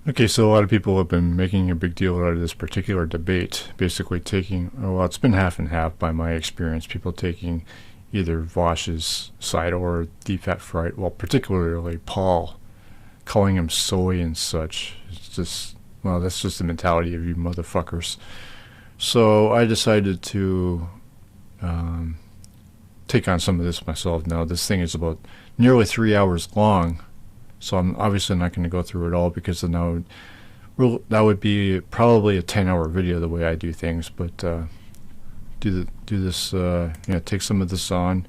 Okay, so a lot of people have been making a big deal out of this particular debate, basically taking, well, it's been half and half by my experience, people taking either Vaush's side or DFF right, well, particularly Paul, calling him soy and such. It's just, well, that's just the mentality of you motherfuckers. So I decided to take on some of this myself now. This thing is about nearly 3 hours long, so I'm obviously not going to go through it all because then that would be probably a 10-hour video the way I do things. But do this, take some of this on,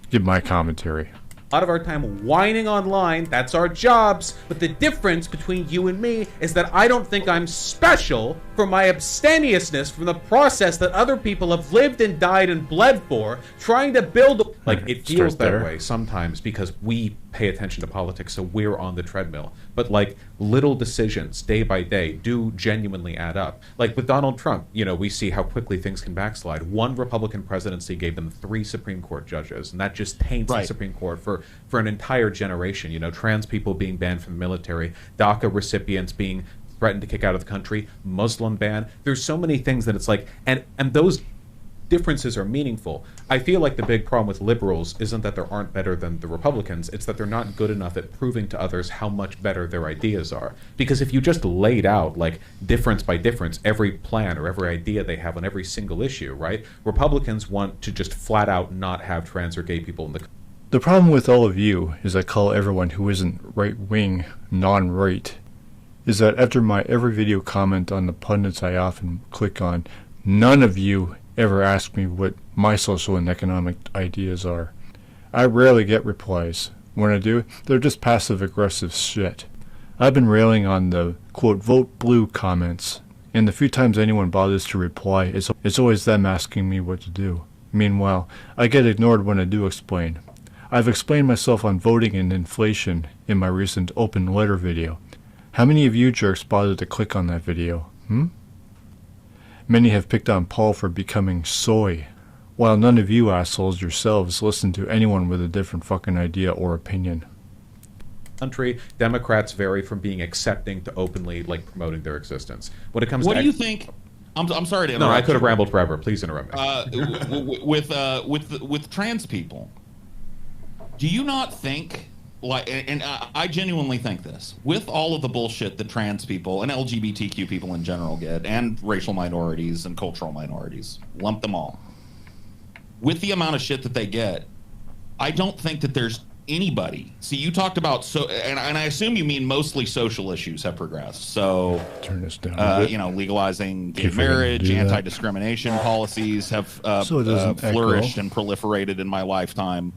give my commentary. A lot of our time whining online, that's our jobs, but the difference between you and me is that I don't think I'm special for my abstemiousness from the process that other people have lived and died and bled for, trying to build... Like, it feels that way sometimes because we pay attention to politics, so we're on the treadmill. But, like, little decisions, day by day, do genuinely add up. Like, with Donald Trump, we see how quickly things can backslide. One Republican presidency gave them 3 Supreme Court judges, and that just taints the Supreme Court for an entire generation. Trans people being banned from the military, DACA recipients being threatened to kick out of the country, Muslim ban. There's so many things that it's like, and those differences are meaningful. I feel like the big problem with liberals isn't that there aren't better than the Republicans, it's that they're not good enough at proving to others how much better their ideas are. Because if you just laid out, like, difference by difference, every plan or every idea they have on every single issue, right? Republicans want to just flat out not have trans or gay people in the country. The problem with all of you is I call everyone who isn't right-wing non-right, is that after my every video comment on the pundits I often click on, none of you ever ask me what my social and economic ideas are. I rarely get replies. When I do, they're just passive-aggressive shit. I've been railing on the, quote, vote blue comments, and the few times anyone bothers to reply, it's always them asking me what to do. Meanwhile, I get ignored when I do explain. I've explained myself on voting and inflation in my recent open letter video. How many of you jerks bothered to click on that video? Many have picked on Paul for becoming soy, while none of you assholes yourselves listen to anyone with a different fucking idea or opinion. Country, Democrats vary from being accepting to openly, like, promoting their existence. When it comes what to... do you think? I'm sorry to interrupt. No, I could have rambled forever. Please interrupt me. With trans people, do you not think, like, and I genuinely think this, with all of the bullshit that trans people and LGBTQ people in general get, and racial minorities and cultural minorities, lump them all, with the amount of shit that they get, I don't think that there's anybody. See, you talked about, and I assume you mean mostly social issues have progressed. So, turn this down. Legalizing gay marriage, anti-discrimination policies have flourished and proliferated in my lifetime.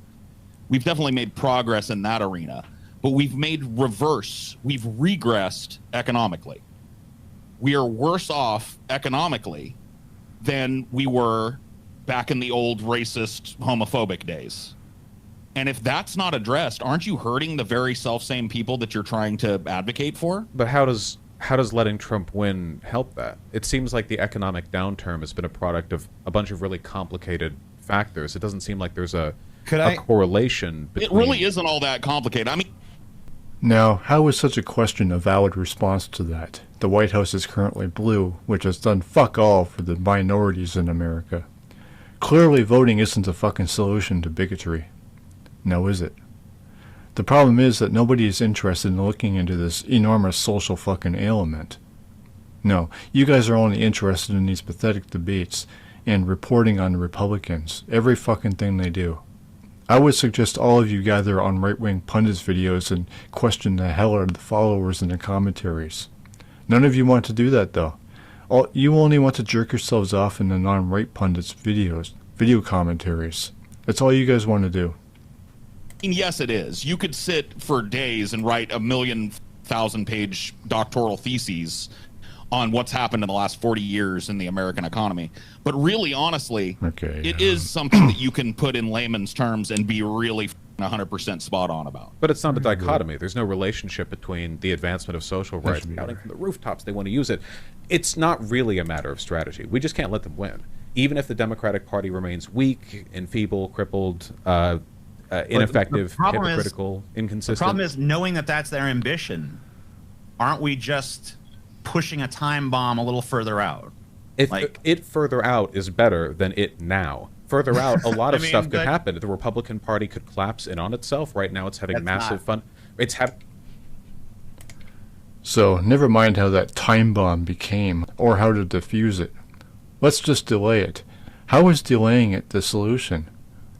We've definitely made progress in that arena, but we've regressed economically. We are worse off economically than we were back in the old racist, homophobic days. And if that's not addressed, aren't you hurting the very self-same people that you're trying to advocate for? But how does letting Trump win help that? It seems like the economic downturn has been a product of a bunch of really complicated factors. It doesn't seem like there's a correlation between... It really isn't all that complicated. I mean... Now, how is such a question a valid response to that? The White House is currently blue, which has done fuck all for the minorities in America. Clearly voting isn't a fucking solution to bigotry. Now is it? The problem is that nobody is interested in looking into this enormous social fucking ailment. No, you guys are only interested in these pathetic debates and reporting on the Republicans, every fucking thing they do. I would suggest all of you gather on right-wing pundits videos and question the hell out of the followers in the commentaries. None of you want to do that though. You only want to jerk yourselves off in the non-right pundits videos, video commentaries. That's all you guys want to do. Yes, it is. You could sit for days and write 1,000,000-page doctoral theses on what's happened in the last 40 years in the American economy. But really, honestly, it is something that you can put in layman's terms and be really 100% spot on about. But it's not a dichotomy. There's no relationship between the advancement of social rights, shouting from the rooftops they want to use it. It's not really a matter of strategy. We just can't let them win. Even if the Democratic Party remains weak, enfeebled, crippled, ineffective, hypocritical, inconsistent. The problem is knowing that that's their ambition. aren't we just pushing a time bomb a little further out? If it further out is better than it now. Further out, a lot of stuff could happen. The Republican Party could collapse in on itself. Right now, it's having massive fun. So, never mind how that time bomb became, or how to defuse it. Let's just delay it. How is delaying it the solution?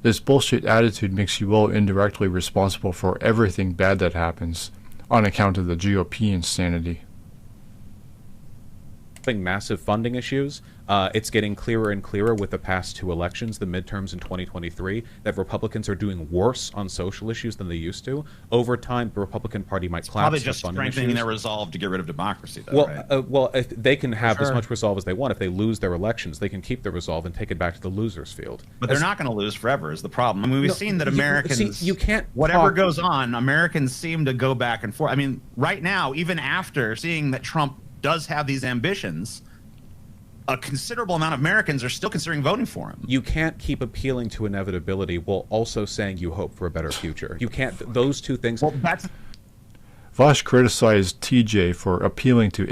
This bullshit attitude makes you all indirectly responsible for everything bad that happens, on account of the GOP insanity. Massive funding issues. It's getting clearer and clearer with the past 2 elections, the midterms in 2023, that Republicans are doing worse on social issues than they used to. Over time, the Republican Party might collapse. Probably just strengthening their resolve to get rid of democracy, though, right? Well, if they can have as much resolve as they want. If they lose their elections, they can keep their resolve and take it back to the losers' field. But they're not going to lose forever is the problem. I mean, we've seen that Americans... you can't... Whatever goes on, Americans seem to go back and forth. I mean, right now, even after seeing that Trump does have these ambitions, a considerable amount of Americans are still considering voting for him. You can't keep appealing to inevitability while also saying you hope for a better future. You can't. Those two things. Well, that's... Vaush criticized TJ for appealing to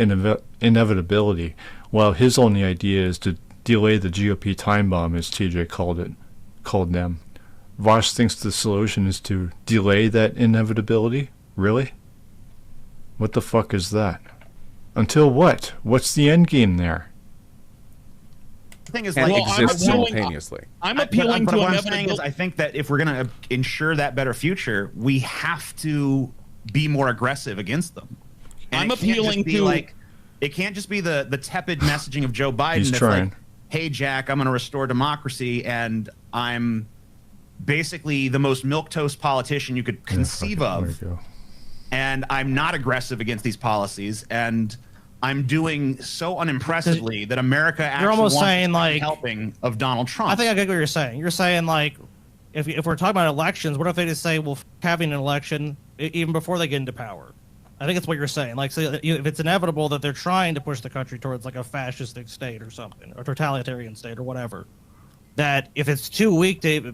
inevitability, while his only idea is to delay the GOP time bomb, as TJ called them. Vaush thinks the solution is to delay that inevitability? Really? What the fuck is that? Until what? What's the end game there? The thing is, exist simultaneously. I'm appealing to what I'm saying is, I think that if we're going to ensure that better future, we have to be more aggressive against them. And I'm appealing to it can't just be the tepid messaging of Joe Biden. He's that's trying. like, hey, Jack, I'm going to restore democracy, and I'm basically the most milquetoast politician you could conceive of. And I'm not aggressive against these policies, and I'm doing so unimpressively that America actually you're almost wants saying, like, helping of Donald Trump. I think I get what you're saying. You're saying, like, if we're talking about elections, what if they just say, well, having an election even before they get into power? I think that's what you're saying. Like, so if it's inevitable that they're trying to push the country towards, like, a fascistic state or something, or totalitarian state or whatever, that if it's too weak to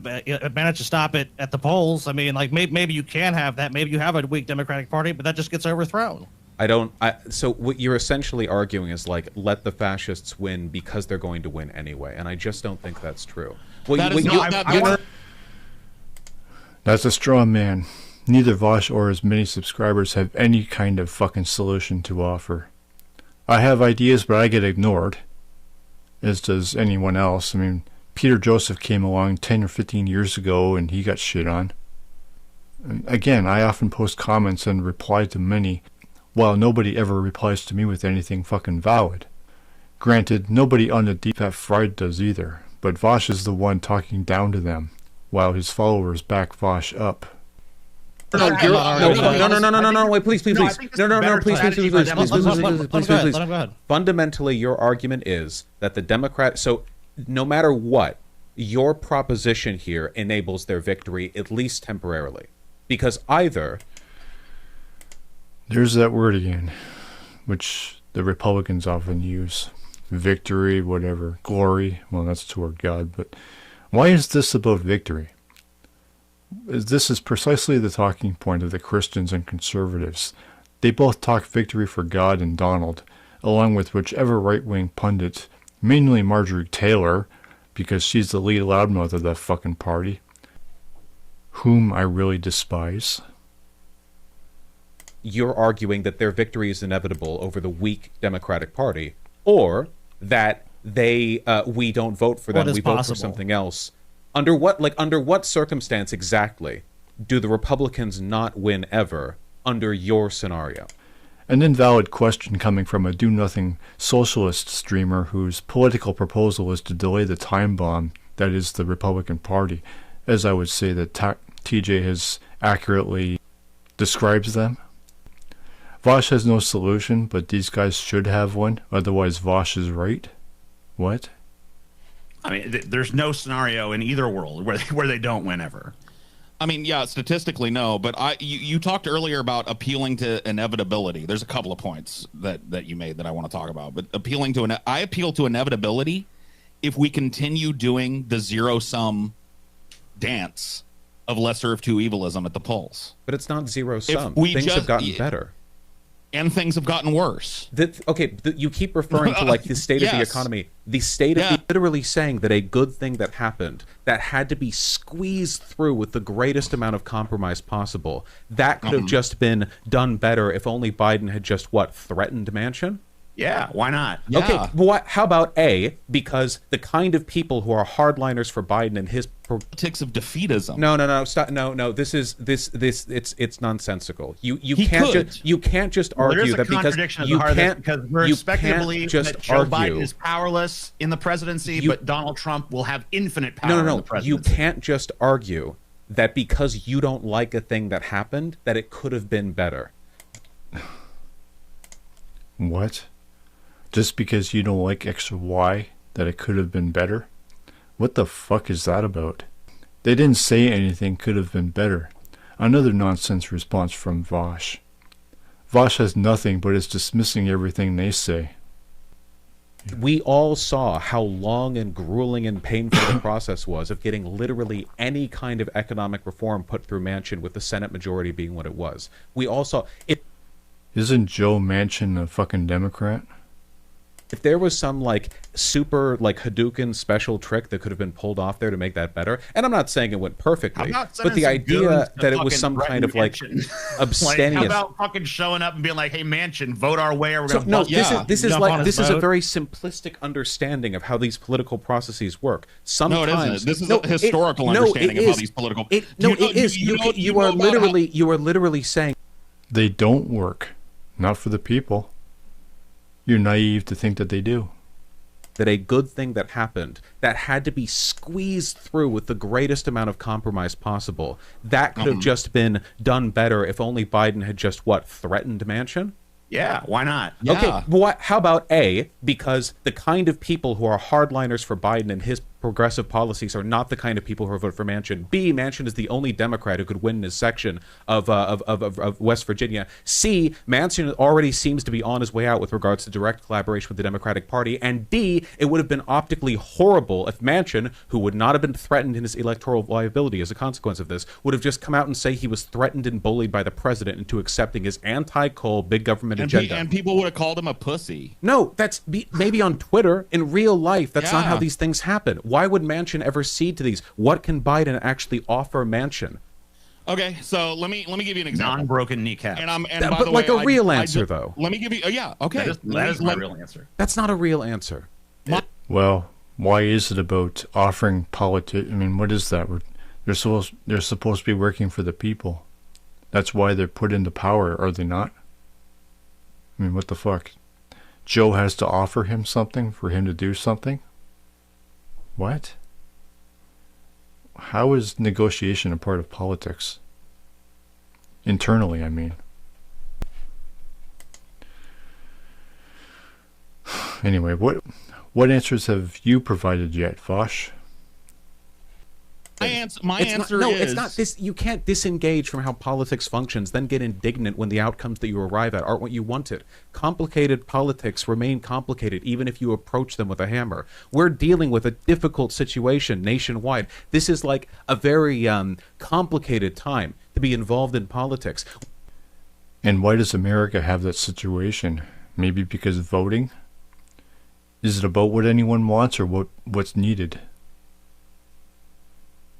manage to stop it at the polls, I mean, like, maybe you can have that. Maybe you have a weak Democratic Party, but that just gets overthrown. So what you're essentially arguing is, like, let the fascists win because they're going to win anyway, and I just don't think that's true. That's a straw man. Neither Vaush or his many subscribers have any kind of fucking solution to offer. I have ideas, but I get ignored, as does anyone else. I mean, Peter Joseph came along 10 or 15 years ago and he got shit on. And again, I often post comments and reply to many, while nobody ever replies to me with anything fucking valid. Granted, nobody on the DFF Fried does either, but Vaush is the one talking down to them, while his followers back Vaush up. No, wait, please. Fundamentally, your argument is that the Democrat... So, no matter what, your proposition here enables their victory, at least temporarily. Because either... There's that word again, which the Republicans often use. Victory, whatever. Glory, well, that's toward God, but why is this about victory? This is precisely the talking point of the Christians and conservatives. They both talk victory for God and Donald, along with whichever right-wing pundit, mainly Marjorie Taylor, because she's the lead loudmouth of that fucking party, whom I really despise. You're arguing that their victory is inevitable over the weak Democratic Party, or that we don't vote for them, we vote for something else. Under what circumstance exactly do the Republicans not win ever under your scenario? An invalid question coming from a do-nothing socialist streamer whose political proposal is to delay the time bomb that is the Republican Party, as I would say that TJ has accurately describes them. Vaush has no solution, but these guys should have one, otherwise Vaush is right. What? I mean, there's no scenario in either world where they don't win ever. I mean, yeah, statistically, no. But you talked earlier about appealing to inevitability. There's a couple of points that you made that I want to talk about. But I appeal to inevitability if we continue doing the zero-sum dance of lesser of two evilism at the polls. But it's not zero-sum. Things have gotten better. and things have gotten worse. You keep referring to like the state of the Yes. economy. The state of literally saying that a good thing that happened that had to be squeezed through with the greatest amount of compromise possible. That could have just been done better if only Biden had just threatened Manchin. Yeah, why not? Yeah. Okay, but how about A? Because the kind of people who are hardliners for Biden and his Politics of defeatism. No, stop. No. This it's nonsensical. You He can't could. you can't just Well, argue there's a that because contradiction at the you heart of this, can't because we're you expected to can't believe just that Joe Biden argue. is powerless in the presidency, but Donald Trump will have infinite power in the No. presidency. You can't just argue that because you don't like a thing that happened that it could have been better. What? Just because you don't like X or Y, that it could have been better? What the fuck is that about? They didn't say anything could have been better. Another nonsense response from Vaush. Vaush has nothing but is dismissing everything they say. We all saw how long and grueling and painful the process was of getting literally any kind of economic reform put through Manchin, with the Senate majority being what it was. We all saw it. Isn't Joe Manchin a fucking Democrat? If there was some super Hadouken special trick that could have been pulled off there to make that better, and I'm not saying it went perfectly, but the idea that it was some kind of abstemious. How about fucking showing up and being like, "Hey, Manchin, vote our way, or we're gonna no, bust this his is a boat. very simplistic understanding of how these political processes work. Sometimes No, it isn't. This is a historical understanding of how these political. It is. You are literally saying They don't work. Not for the people. You're naive to think that they do. that a good thing that happened that had to be squeezed through with the greatest amount of compromise possible, that could have just been done better if only Biden had just threatened Manchin. Yeah, why not? Yeah. Okay, but how about A? Because the kind of people who are hardliners for Biden and his progressive policies are not the kind of people who are voted for Manchin. B, Manchin is the only Democrat who could win in his section of West Virginia. C, Manchin already seems to be on his way out with regards to direct collaboration with the Democratic Party. And D, it would have been optically horrible if Manchin, who would not have been threatened in his electoral viability as a consequence of this, would have just come out and say he was threatened and bullied by the president into accepting his anti-coal big government agenda. And people would have called him a pussy. No, that's maybe on Twitter. In real life, that's not how Yeah. these things happen. Why would Manchin ever cede to these? What can Biden actually offer Manchin? Okay, so let me give you an example. Non-broken kneecap. And by But the like way, a real I answer, just- though. Let me give you. Okay. That is my real answer. That's not a real answer. Well, why is it about offering I mean, what is that? They're supposed to be working for the people. That's why they're put into power, are they not? I mean, what the fuck? Joe has to offer him something for him to do something? What? How is negotiation a part of politics? Internally, I mean. Anyway, what answers have you provided yet, Vaush? My answer is it's not this. You can't disengage from how politics functions, then get indignant when the outcomes that you arrive at aren't what you wanted. Complicated politics remain complicated even if you approach them with a hammer. We're dealing with a difficult situation nationwide. This is like a very complicated time to be involved in politics. And why does America have that situation? Maybe because of voting? Is it about what anyone wants or what's needed?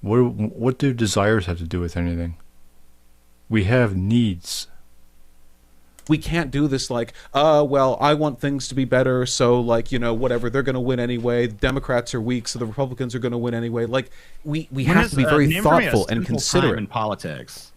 What do desires have to do with anything? We have needs. We can't do this well, I want things to be better, so whatever, they're going to win anyway. The Democrats are weak, so the Republicans are going to win anyway. We have to be very thoughtful and considerate in politics.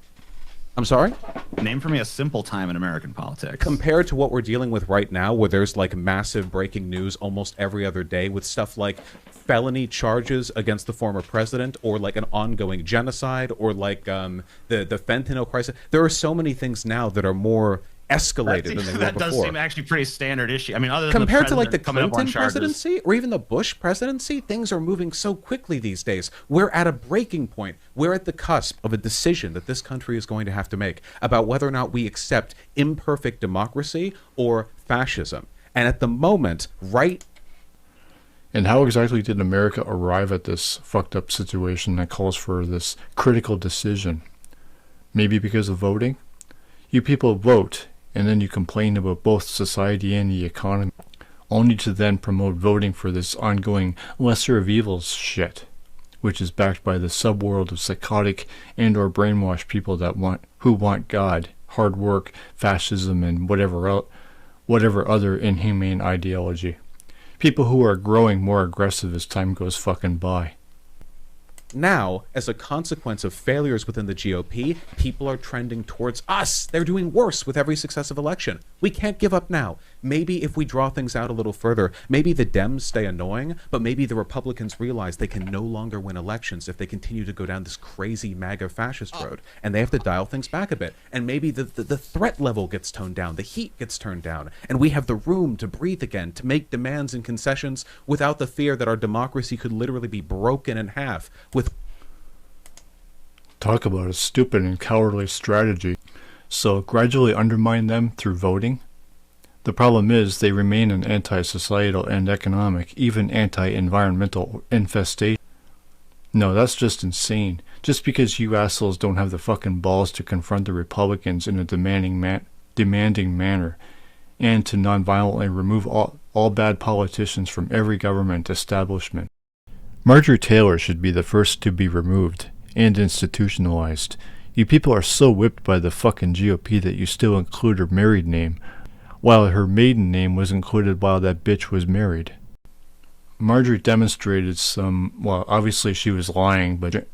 I'm sorry? Name for me a simple time in American politics. Compared to what we're dealing with right now, where there's massive breaking news almost every other day with stuff like felony charges against the former president, or an ongoing genocide, or the fentanyl crisis. There are so many things now that are more escalated than they were that before. does seem actually pretty standard issue. I mean, other than Compared to the president coming up on Clinton charges. presidency or even the Bush presidency, things are moving so quickly these days. We're at a breaking point. We're at the cusp of a decision that this country is going to have to make about whether or not we accept imperfect democracy or fascism. And at the moment, And how exactly did America arrive at this fucked up situation that calls for this critical decision? Maybe because of voting? You people vote, and then you complain about both society and the economy, only to then promote voting for this ongoing lesser of evils shit, which is backed by the subworld of psychotic and or brainwashed people who want God, hard work, fascism, and whatever other inhumane ideology. People who are growing more aggressive as time goes fucking by. Now, as a consequence of failures within the GOP, people are trending towards us. They're doing worse with every successive election. We can't give up now. Maybe if we draw things out a little further, maybe the Dems stay annoying, but maybe the Republicans realize they can no longer win elections if they continue to go down this crazy MAGA fascist road, and they have to dial things back a bit. And maybe the threat level gets toned down, the heat gets turned down, and we have the room to breathe again, to make demands and concessions without the fear that our democracy could literally be broken in half with... Talk about a stupid and cowardly strategy. So gradually undermine them through voting? The problem is they remain an anti-societal and economic, even anti-environmental infestation. No, that's just insane. Just because you assholes don't have the fucking balls to confront the Republicans in a demanding manner, and to non-violently remove all bad politicians from every government establishment. Marjorie Taylor should be the first to be removed and institutionalized. You people are so whipped by the fucking GOP that you still include her married name, while her maiden name was included while that bitch was married. Marjorie demonstrated well, obviously she was lying, but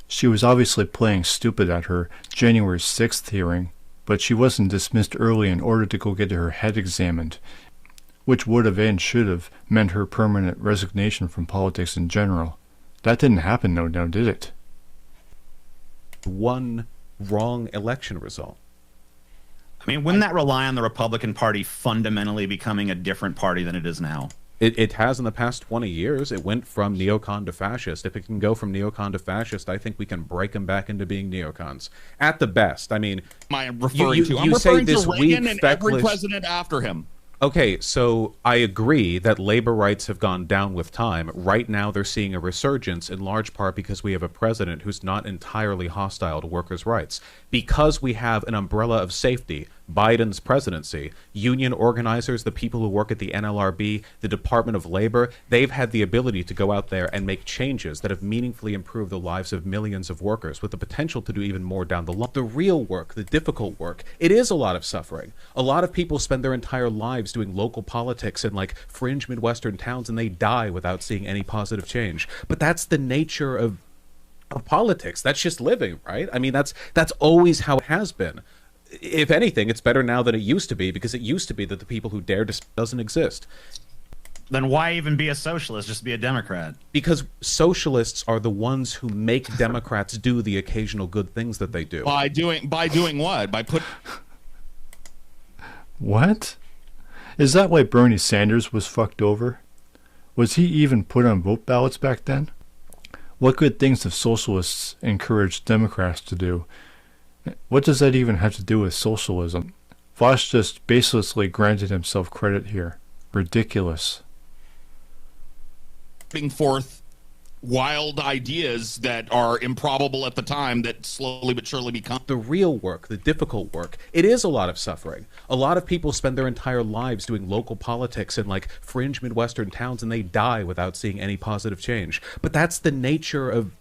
she was obviously playing stupid at her January 6th hearing, but she wasn't dismissed early in order to go get her head examined, which would have and should have meant her permanent resignation from politics in general. That didn't happen, no, did it? One wrong election result. I mean, wouldn't that rely on the Republican Party fundamentally becoming a different party than it is now? It has in the past 20 years. It went from neocon to fascist. If it can go from neocon to fascist, I think we can break them back into being neocons. At the best. I mean... I'm referring to Reagan and every president after him. Okay, so I agree that labor rights have gone down with time. Right now they're seeing a resurgence in large part because we have a president who's not entirely hostile to workers' rights. Because we have an umbrella of safety, Biden's presidency, union organizers, the people who work at the NLRB, the Department of Labor, they've had the ability to go out there and make changes that have meaningfully improved the lives of millions of workers with the potential to do even more down the line. The real work, the difficult work, it is a lot of suffering. A lot of people spend their entire lives doing local politics in like fringe Midwestern towns and they die without seeing any positive change. But that's the nature of politics. That's just living, right? I mean, that's always how it has been. If anything, it's better now than it used to be, because it used to be that the people who dare to doesn't exist. Then why even be a socialist? Just be a Democrat. Because socialists are the ones who make Democrats do the occasional good things that they do. By doing what? What? Is that why Bernie Sanders was fucked over? Was he even put on vote ballots back then? What good things have socialists encouraged Democrats to do? What does that even have to do with socialism? Vaush just baselessly granted himself credit here. Ridiculous. Putting forth wild ideas that are improbable at the time that slowly but surely become... The real work, the difficult work, it is a lot of suffering. A lot of people spend their entire lives doing local politics in like fringe Midwestern towns and they die without seeing any positive change. But that's the nature of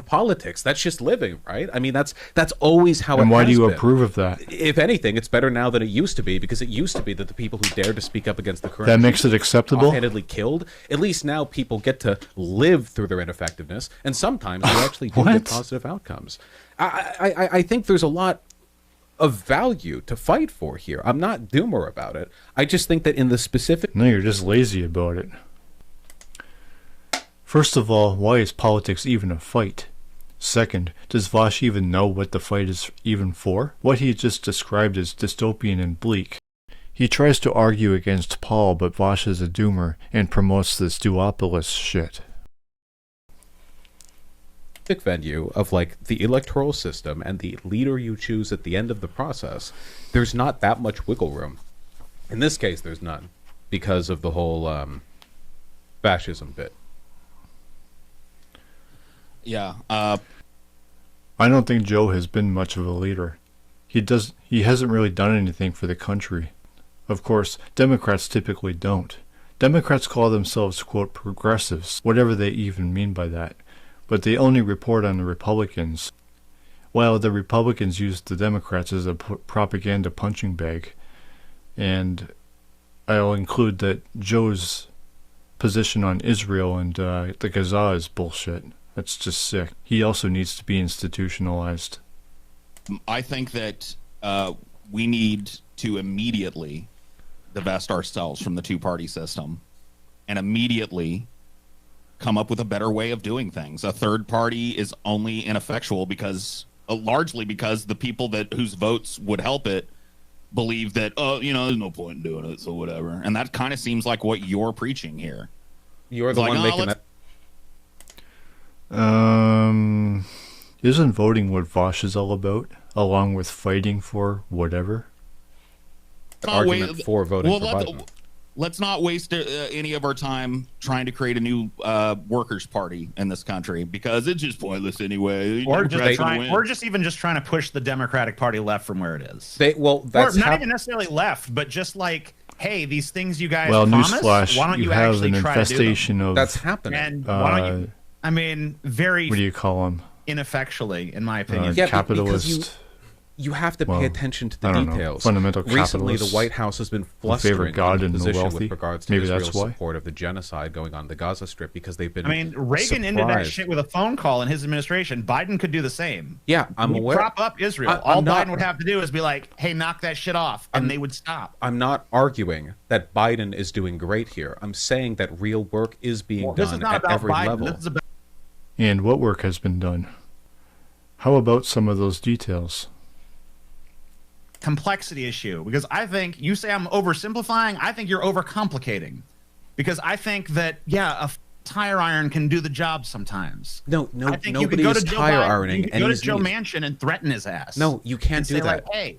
politics. That's just living, right? I mean, that's always how it has been. And why do you approve of that? If anything, it's better now than it used to be, because it used to be that the people who dared to speak up against the current... That makes it acceptable? ...offhandedly killed. At least now people get to live through their ineffectiveness, and sometimes they actually do get positive outcomes. I think there's a lot of value to fight for here. I'm not doomer about it. I just think that in the specific... No, you're just lazy about it. First of all, why is politics even a fight? Second, does Vaush even know what the fight is even for? What he just described is dystopian and bleak. He tries to argue against Paul, but Vaush is a doomer and promotes this duopolis shit. Venue of like the electoral system and the leader you choose at the end of the process, there's not that much wiggle room. In this case, there's none, because of the whole fascism bit. Yeah. I don't think Joe has been much of a leader. He hasn't really done anything for the country. Of course, Democrats typically don't. Democrats call themselves, quote, progressives, whatever they even mean by that. But they only report on the Republicans, while the Republicans use the Democrats as a propaganda punching bag. And I'll include that Joe's position on Israel and the Gaza is bullshit. That's just sick. He also needs to be institutionalized. I think that we need to immediately divest ourselves from the two-party system and immediately come up with a better way of doing things. A third party is only ineffectual because largely because the people whose votes would help it believe that, oh, there's no point in doing it, so whatever. And that kind of seems like what you're preaching here. You're the one making that. Isn't voting what Vaush is all about, along with fighting for whatever? Argument for voting for Biden. Let's not waste any of our time trying to create a new workers' party in this country because it's just pointless anyway. We're just trying to push the Democratic Party left from where it is. That's or not even necessarily left, but just like, hey, these things you guys promised, newsflash, why don't you have actually an try infestation to do them? of that's happening. And why don't you? I mean, very. What do you call them? Ineffectually, in my opinion. Capitalist. You have to pay attention to the details. Fundamental Recently, the White House has been flustering God in and the position wealthy. with regards to Maybe Israel's that's why. support of the genocide going on in the Gaza Strip because they've been. I mean, Reagan ended that shit with a phone call in his administration. Biden could do the same. Yeah, I'm aware. Prop up Israel. All Biden would have to do is be like, "Hey, knock that shit off," and they would stop. I'm not arguing that Biden is doing great here. I'm saying that real work is being done at every level. This is about And what work has been done? How about some of those details? complexity issue, because I think you say I'm oversimplifying. I think you're overcomplicating, because I think that a tire iron can do the job sometimes. No, I think nobody is tire ironing. You can go to Joe Manchin and threaten his ass. No, you can't do that. Like, hey,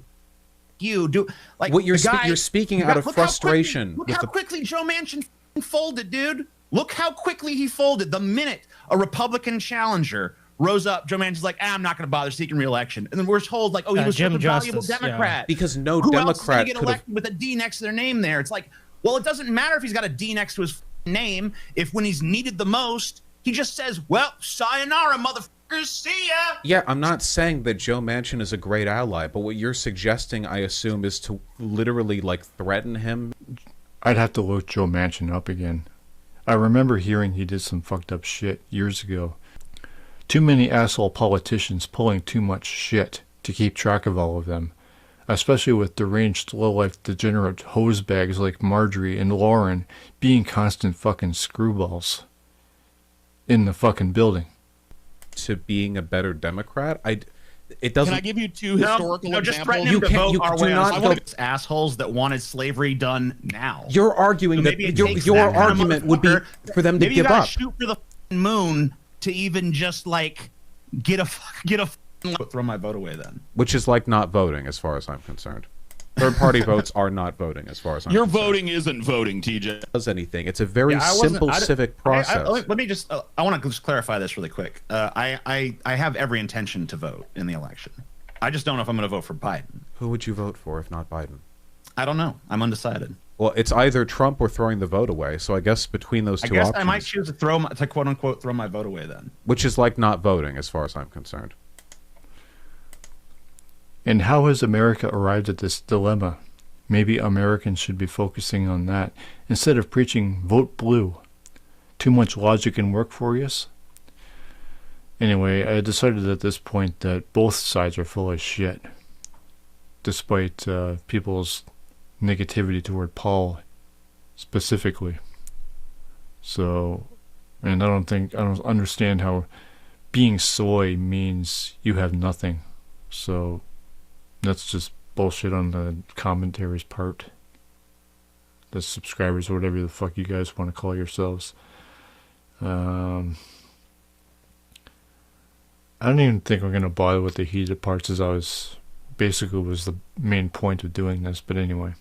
you do like what you're speaking out of frustration. Look how quickly Joe Manchin folded, dude. Look how quickly he folded the minute a Republican challenger rose up. Joe Manchin's like, I'm not going to bother seeking re-election, and then we're told like, oh, he was such a valuable Democrat because no Who Democrat else is gonna get elected with a D next to their name there. It's like, well, it doesn't matter if he's got a D next to his name if when he's needed the most, he just says, well, sayonara, motherfuckers, see ya. Yeah, I'm not saying that Joe Manchin is a great ally, but what you're suggesting, I assume, is to literally like threaten him. I'd have to look Joe Manchin up again. I remember hearing he did some fucked up shit years ago. Too many asshole politicians pulling too much shit to keep track of all of them, especially with deranged low-life degenerate hosebags like Marjorie and Lauren being constant fucking screwballs in the fucking building. To being a better Democrat, it doesn't. Can I give you two historical examples? Just threaten him to vote our way on those assholes that wanted slavery done now. You're arguing that your argument would be for them to give up. Shoot for the moon to even just like get a throw my vote away then. Which is like not voting, as far as I'm concerned. Third-party votes are not voting, as far as I'm concerned. Your voting isn't voting, TJ. Does anything? It's a very simple civic process. Let me just. I want to just clarify this really quick. I have every intention to vote in the election. I just don't know if I'm going to vote for Biden. Who would you vote for if not Biden? I don't know. I'm undecided. Well, it's either Trump or throwing the vote away. So I guess between those two options, I might choose to quote unquote throw my vote away then. Which is like not voting, as far as I'm concerned. And how has America arrived at this dilemma? Maybe Americans should be focusing on that instead of preaching vote blue. Too much logic and work for us? Anyway, I decided at this point that both sides are full of shit, despite people's negativity toward Paul specifically. So, and I don't understand how being soy means you have nothing. So that's just bullshit on the commentary's part. The subscribers or whatever the fuck you guys want to call yourselves. I don't even think I'm going to bother with the heated parts, as I was basically was the main point of doing this, but anyway.